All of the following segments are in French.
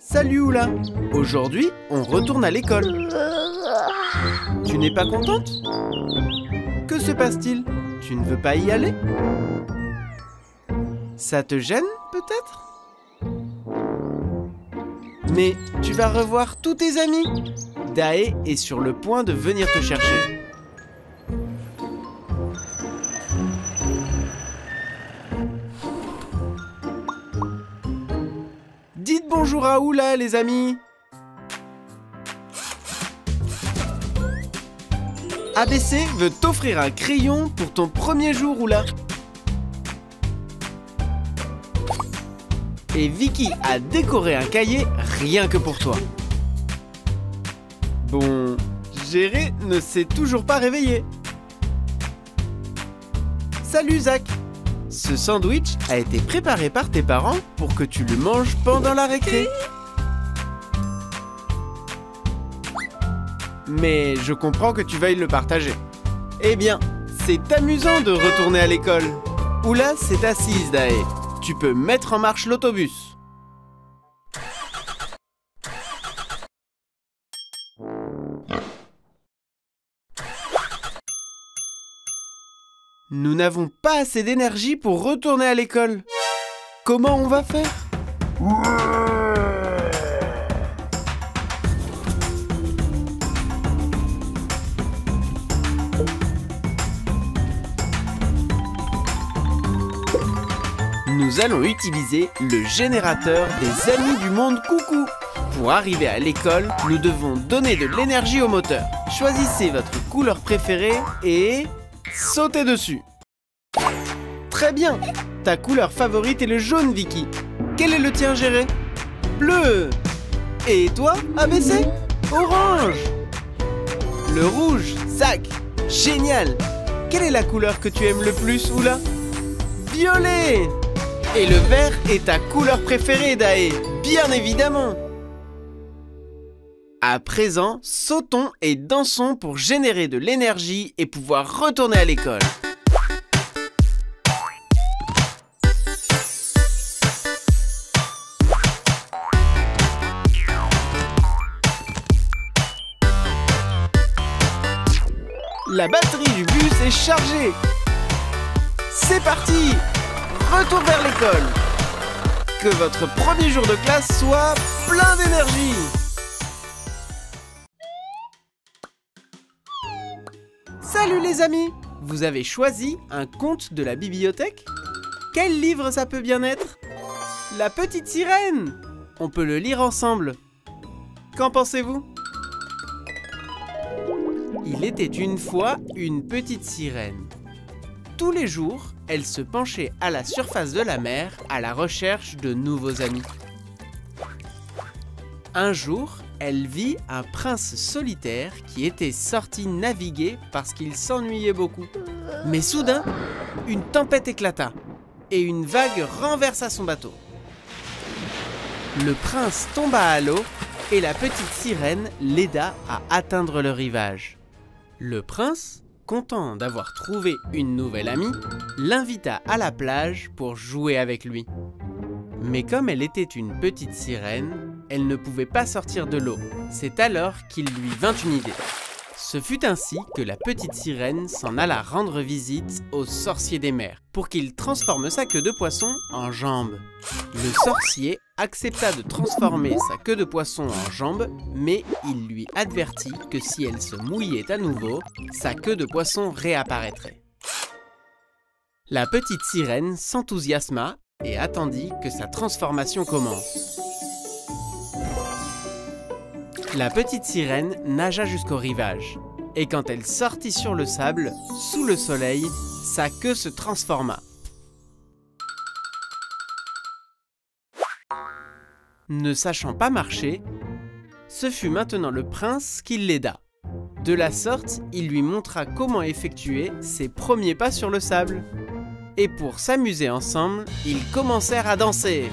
Salut Oula! Aujourd'hui, on retourne à l'école. Tu n'es pas contente? Que se passe-t-il? Tu ne veux pas y aller? Ça te gêne, peut-être? Mais tu vas revoir tous tes amis. Dae est sur le point de venir te chercher. Dites bonjour à Oula, les amis. ABC veut t'offrir un crayon pour ton premier jour, Oula. Et Vicky a décoré un cahier rien que pour toi. Bon, Géré ne s'est toujours pas réveillé. Salut Zach. Ce sandwich a été préparé par tes parents pour que tu le manges pendant la récré. Mais je comprends que tu veuilles le partager. Eh bien, c'est amusant de retourner à l'école. Oula s'est assise, Dae. Tu peux mettre en marche l'autobus. Nous n'avons pas assez d'énergie pour retourner à l'école. Comment on va faire? Nous allons utiliser le générateur des Amis du Monde Coucou. Pour arriver à l'école, nous devons donner de l'énergie au moteur. Choisissez votre couleur préférée et sautez dessus. Très bien. Ta couleur favorite est le jaune, Vicky. Quel est le tien, Géré? Bleu. Et toi, ABC? Orange. Le rouge, Zach. Génial. Quelle est la couleur que tu aimes le plus, Oula? Violet. Et le vert est ta couleur préférée, Dae, bien évidemment. À présent, sautons et dansons pour générer de l'énergie et pouvoir retourner à l'école. La batterie du bus est chargée. C'est parti! Retour vers l'école. Que votre premier jour de classe soit plein d'énergie. Salut les amis. Vous avez choisi un conte de la bibliothèque? Quel livre ça peut bien être? La petite sirène. On peut le lire ensemble. Qu'en pensez-vous? Il était une fois une petite sirène. Tous les jours, elle se penchait à la surface de la mer à la recherche de nouveaux amis. Un jour, elle vit un prince solitaire qui était sorti naviguer parce qu'il s'ennuyait beaucoup. Mais soudain, une tempête éclata et une vague renversa son bateau. Le prince tomba à l'eau et la petite sirène l'aida à atteindre le rivage. Le prince, content d'avoir trouvé une nouvelle amie, l'invita à la plage pour jouer avec lui. Mais comme elle était une petite sirène, elle ne pouvait pas sortir de l'eau. C'est alors qu'il lui vint une idée. Ce fut ainsi que la petite sirène s'en alla rendre visite au sorcier des mers pour qu'il transforme sa queue de poisson en jambe. Le sorcier accepta de transformer sa queue de poisson en jambe, mais il lui avertit que si elle se mouillait à nouveau, sa queue de poisson réapparaîtrait. La petite sirène s'enthousiasma et attendit que sa transformation commence. La petite sirène nagea jusqu'au rivage, et quand elle sortit sur le sable, sous le soleil, sa queue se transforma. Ne sachant pas marcher, ce fut maintenant le prince qui l'aida. De la sorte, il lui montra comment effectuer ses premiers pas sur le sable. Et pour s'amuser ensemble, ils commencèrent à danser.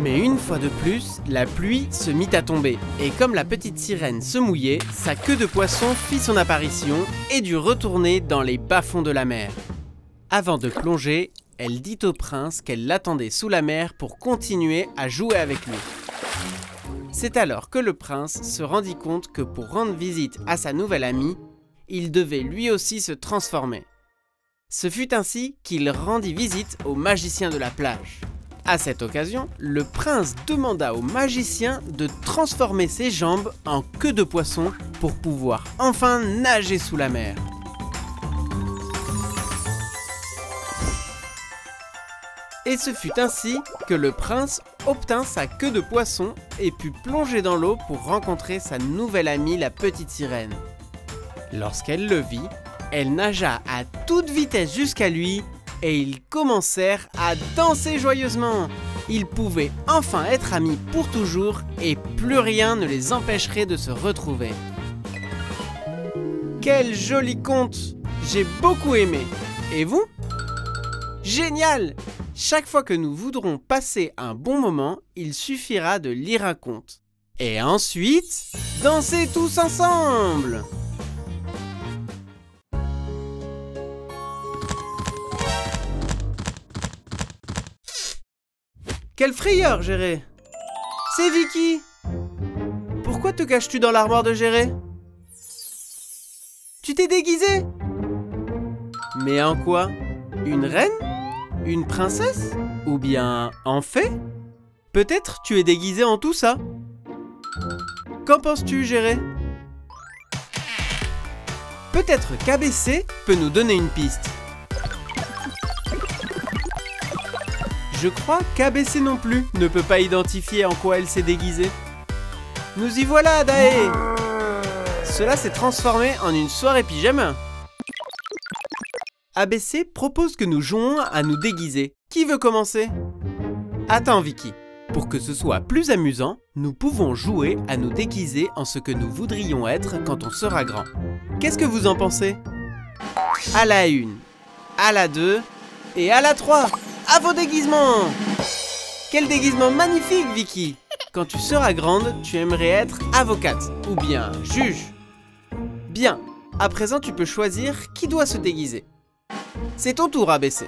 Mais une fois de plus, la pluie se mit à tomber. Et comme la petite sirène se mouillait, sa queue de poisson fit son apparition et dut retourner dans les bas-fonds de la mer. Avant de plonger, elle dit au prince qu'elle l'attendait sous la mer pour continuer à jouer avec lui. C'est alors que le prince se rendit compte que pour rendre visite à sa nouvelle amie, il devait lui aussi se transformer. Ce fut ainsi qu'il rendit visite au magicien de la plage. À cette occasion, le prince demanda au magicien de transformer ses jambes en queue de poisson pour pouvoir enfin nager sous la mer. Et ce fut ainsi que le prince obtint sa queue de poisson et put plonger dans l'eau pour rencontrer sa nouvelle amie, la petite sirène. Lorsqu'elle le vit, elle nagea à toute vitesse jusqu'à lui et ils commencèrent à danser joyeusement. Ils pouvaient enfin être amis pour toujours et plus rien ne les empêcherait de se retrouver. Quel joli conte! J'ai beaucoup aimé. Et vous? Génial! Chaque fois que nous voudrons passer un bon moment, il suffira de lire un conte. Et ensuite, danser tous ensemble! Quelle frayeur, Géré! C'est Vicky! Pourquoi te caches-tu dans l'armoire de Géré? Tu t'es déguisé? Mais en quoi? Une reine? Une princesse? Ou bien en fée? Peut-être tu es déguisé en tout ça? Qu'en penses-tu, Géré? Peut-être qu'ABC peut nous donner une piste. Je crois qu'ABC non plus ne peut pas identifier en quoi elle s'est déguisée. Nous y voilà, Daé! Cela s'est transformé en une soirée pyjama. ABC propose que nous jouons à nous déguiser. Qui veut commencer? Attends, Vicky. Pour que ce soit plus amusant, nous pouvons jouer à nous déguiser en ce que nous voudrions être quand on sera grand. Qu'est-ce que vous en pensez? À la 1, à la 2 et à la 3. À vos déguisements! Quel déguisement magnifique, Vicky! Quand tu seras grande, tu aimerais être avocate ou bien juge. Bien, à présent tu peux choisir qui doit se déguiser. C'est ton tour, ABC.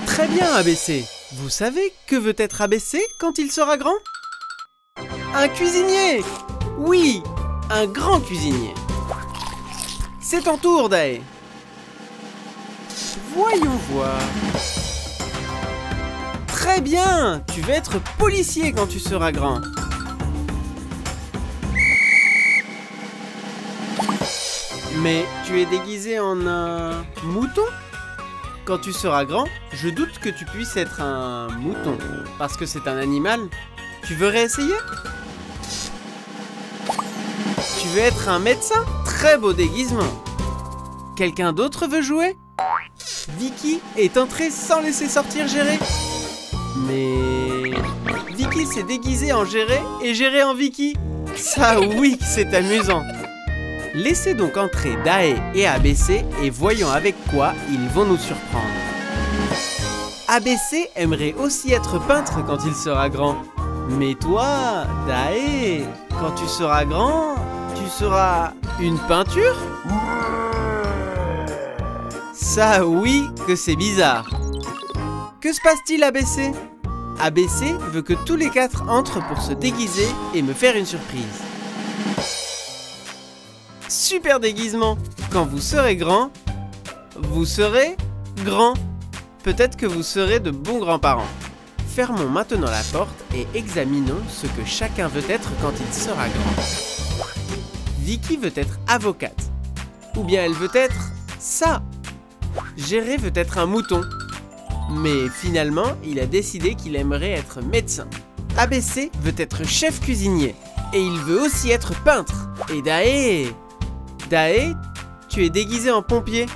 Très bien, ABC. Vous savez que veut être ABC quand il sera grand? Un cuisinier! Oui, un grand cuisinier. C'est ton tour, Daé. Voyons voir. Très bien, tu vas être policier quand tu seras grand. Mais tu es déguisé en un mouton? Quand tu seras grand, je doute que tu puisses être un mouton, parce que c'est un animal. Tu veux réessayer? Tu veux être un médecin? Très beau déguisement. Quelqu'un d'autre veut jouer? Vicky est entrée sans laisser sortir Géré. Mais Vicky s'est déguisée en Géré et Géré en Vicky. Ça oui que c'est amusant. Laissez donc entrer Daé et ABC et voyons avec quoi ils vont nous surprendre. ABC aimerait aussi être peintre quand il sera grand. Mais toi, Daé, quand tu seras grand, tu seras une peinture? Ça oui que c'est bizarre. Que se passe-t-il, ABC? ABC veut que tous les 4 entrent pour se déguiser et me faire une surprise. Super déguisement! Quand vous serez grand, vous serez grand. Peut-être que vous serez de bons grands-parents. Fermons maintenant la porte et examinons ce que chacun veut être quand il sera grand. Vicky veut être avocate. Ou bien elle veut être ça. Géré veut être un mouton. Mais finalement, il a décidé qu'il aimerait être médecin. ABC veut être chef cuisinier. Et il veut aussi être peintre. Et Daé... Daé, tu es déguisé en pompier.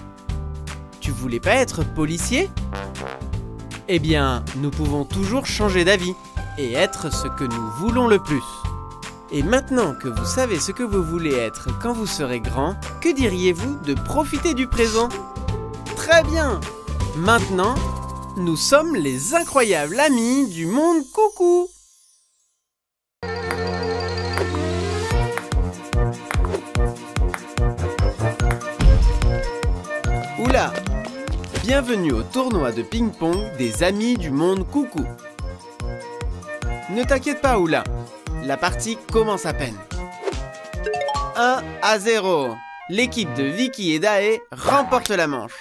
Tu voulais pas être policier? Eh bien, nous pouvons toujours changer d'avis et être ce que nous voulons le plus. Et maintenant que vous savez ce que vous voulez être quand vous serez grand, que diriez-vous de profiter du présent? Très bien! Maintenant, nous sommes les incroyables amis du monde coucou! Oula! Bienvenue au tournoi de ping-pong des amis du monde coucou. Ne t'inquiète pas, Oula. La partie commence à peine. 1-0. L'équipe de Vicky et Dae remporte la manche.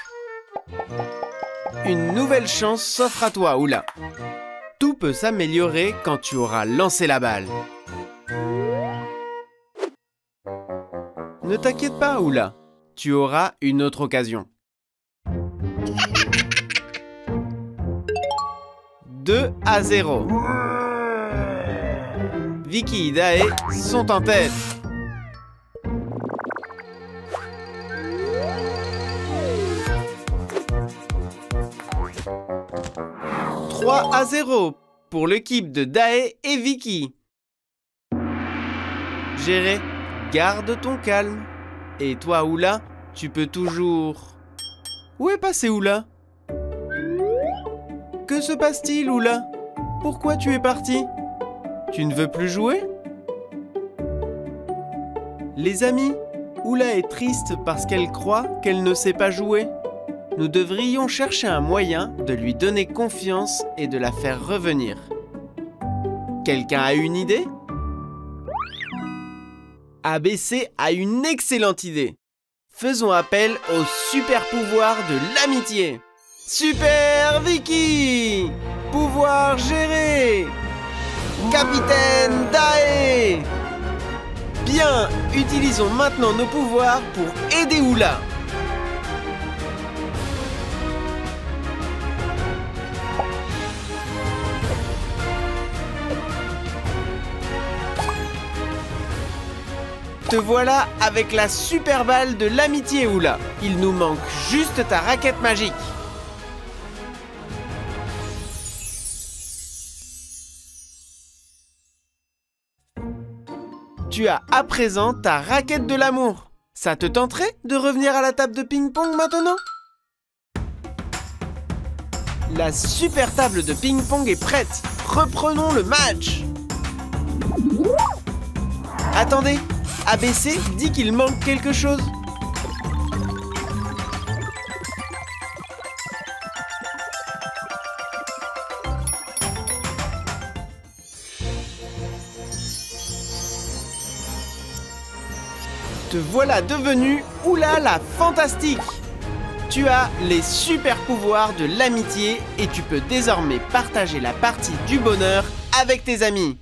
Une nouvelle chance s'offre à toi, Oula. Tout peut s'améliorer quand tu auras lancé la balle. Ne t'inquiète pas, Oula. Tu auras une autre occasion. 2-0. Vicky et Dae sont en tête. 3-0 pour l'équipe de Dae et Vicky. Géré, garde ton calme. Et toi, Oula, tu peux toujours... Où est passé Oula? Que se passe-t-il, Oula? Pourquoi tu es parti? Tu ne veux plus jouer? Les amis, Oula est triste parce qu'elle croit qu'elle ne sait pas jouer. Nous devrions chercher un moyen de lui donner confiance et de la faire revenir. Quelqu'un a une idée? ABC a une excellente idée. Faisons appel au super pouvoir de l'amitié. Super Vicky! Pouvoir géré! Capitaine Dae! Bien, utilisons maintenant nos pouvoirs pour aider Oula. Te voilà avec la super balle de l'amitié, Oula. Il nous manque juste ta raquette magique. Tu as à présent ta raquette de l'amour. Ça te tenterait de revenir à la table de ping-pong maintenant? La super table de ping-pong est prête. Reprenons le match. Attendez, ABC dit qu'il manque quelque chose. Te voilà devenu Oula la fantastique. Tu as les super pouvoirs de l'amitié et tu peux désormais partager la partie du bonheur avec tes amis.